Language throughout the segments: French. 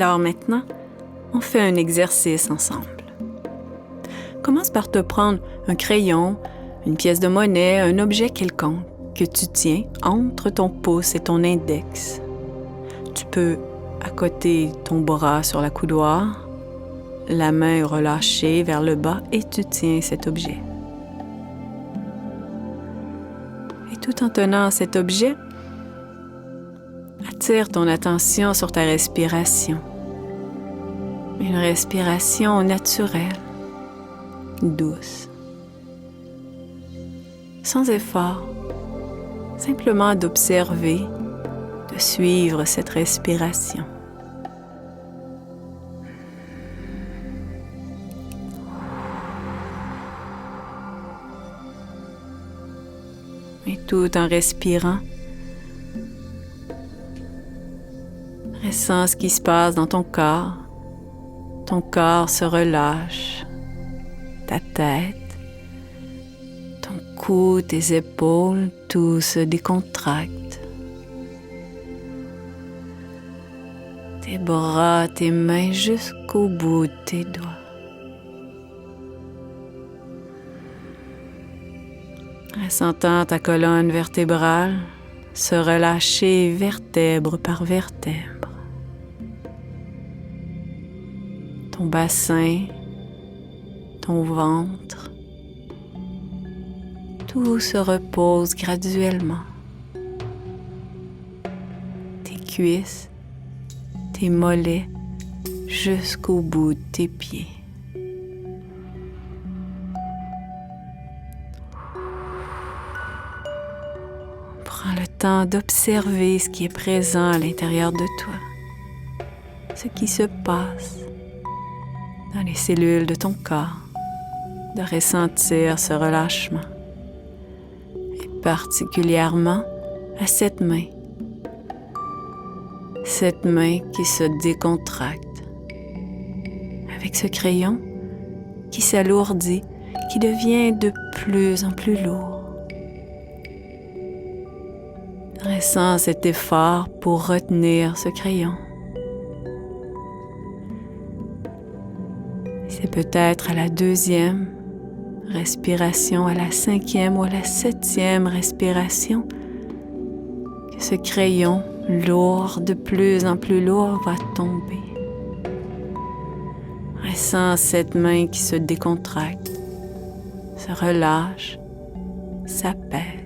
Alors maintenant, on fait un exercice ensemble. Commence par te prendre un crayon, une pièce de monnaie, un objet quelconque que tu tiens entre ton pouce et ton index. Tu peux accoter ton bras sur la coudoir, la main relâchée vers le bas et tu tiens cet objet. Et tout en tenant cet objet, attire ton attention sur ta respiration. Une respiration naturelle, douce, sans effort, simplement d'observer, de suivre cette respiration. Et tout en respirant, ressens ce qui se passe dans ton corps. Ton corps se relâche, ta tête, ton cou, tes épaules, tout se décontracte. Tes bras, tes mains jusqu'au bout de tes doigts. Ressentant ta colonne vertébrale se relâcher vertèbre par vertèbre. Ton bassin, ton ventre, tout se repose graduellement. Tes cuisses, tes mollets, jusqu'au bout de tes pieds. Prends le temps d'observer ce qui est présent à l'intérieur de toi, ce qui se passe dans les cellules de ton corps, de ressentir ce relâchement, et particulièrement à cette main qui se décontracte, avec ce crayon qui s'alourdit, qui devient de plus en plus lourd. Ressens cet effort pour retenir ce crayon. C'est peut-être à la 2e respiration, à la 5e ou à la 7e respiration que ce crayon lourd, de plus en plus lourd, va tomber. Ressens cette main qui se décontracte, se relâche, s'apaise.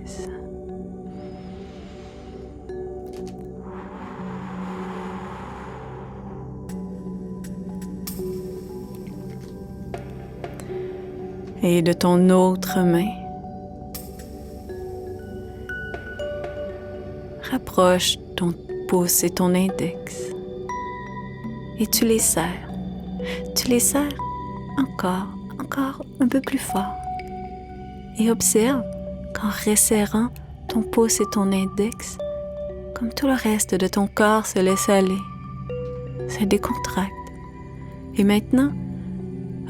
Et de ton autre main, rapproche ton pouce et ton index et tu les serres. Tu les serres encore un peu plus fort. Et observe qu'en resserrant ton pouce et ton index, comme tout le reste de ton corps se laisse aller, se décontracte. Et maintenant,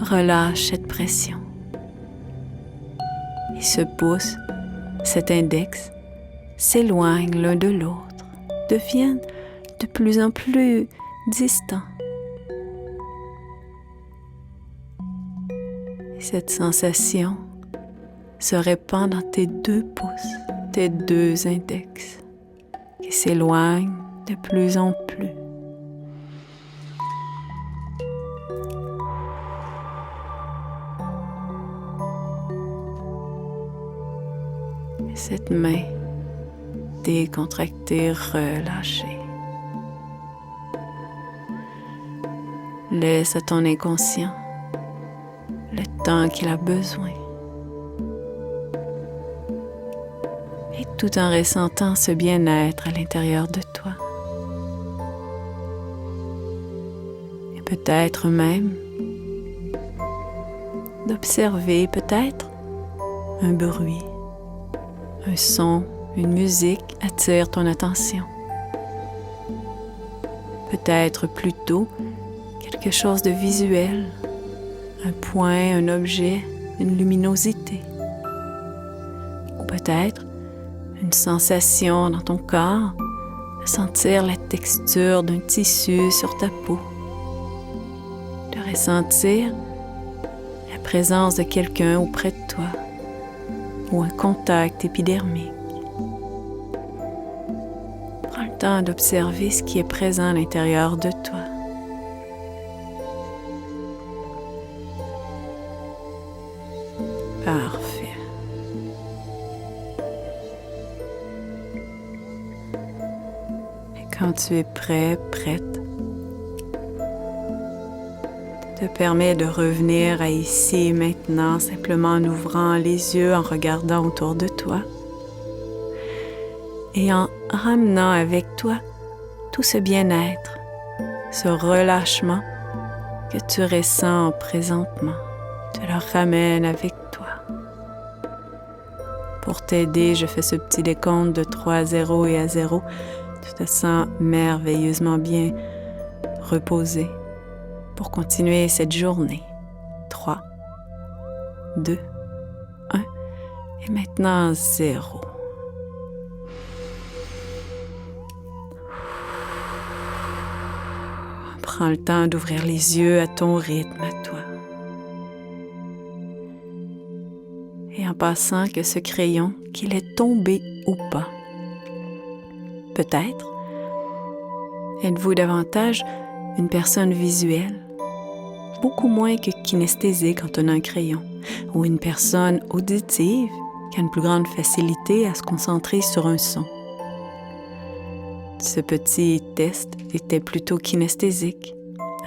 relâche cette pression. Et ce pouce, cet index, s'éloignent l'un de l'autre, deviennent de plus en plus distants. Et cette sensation se répand dans tes 2 pouces, tes 2 index, qui s'éloignent de plus en plus. Et cette main décontractée, relâchée. Laisse à ton inconscient le temps qu'il a besoin. Et tout en ressentant ce bien-être à l'intérieur de toi. Et peut-être même d'observer peut-être un bruit, un son, une musique attire ton attention. Peut-être plutôt quelque chose de visuel, un point, un objet, une luminosité. Ou peut-être une sensation dans ton corps, de sentir la texture d'un tissu sur ta peau, de ressentir la présence de quelqu'un auprès de toi ou un contact épidermique. Prends le temps d'observer ce qui est présent à l'intérieur de toi. Parfait. Et quand tu es prêt, prête, te permets de revenir à ici et maintenant, simplement en ouvrant les yeux, en regardant autour de toi et en ramenant avec toi tout ce bien-être, ce relâchement que tu ressens présentement. Tu le ramènes avec toi. Pour t'aider, je fais ce petit décompte de 3 à 0 et à 0. Tu te sens merveilleusement bien reposé pour continuer cette journée. 3, 2, 1 et maintenant 0. Prends le temps d'ouvrir les yeux à ton rythme, à toi. Et en passant que ce crayon, qu'il est tombé ou pas. Peut-être êtes-vous davantage une personne visuelle, beaucoup moins que kinesthésique quand on a un crayon, ou une personne auditive qui a une plus grande facilité à se concentrer sur un son. Ce petit test était plutôt kinesthésique,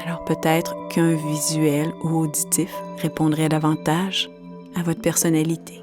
alors peut-être qu'un visuel ou auditif répondrait davantage à votre personnalité.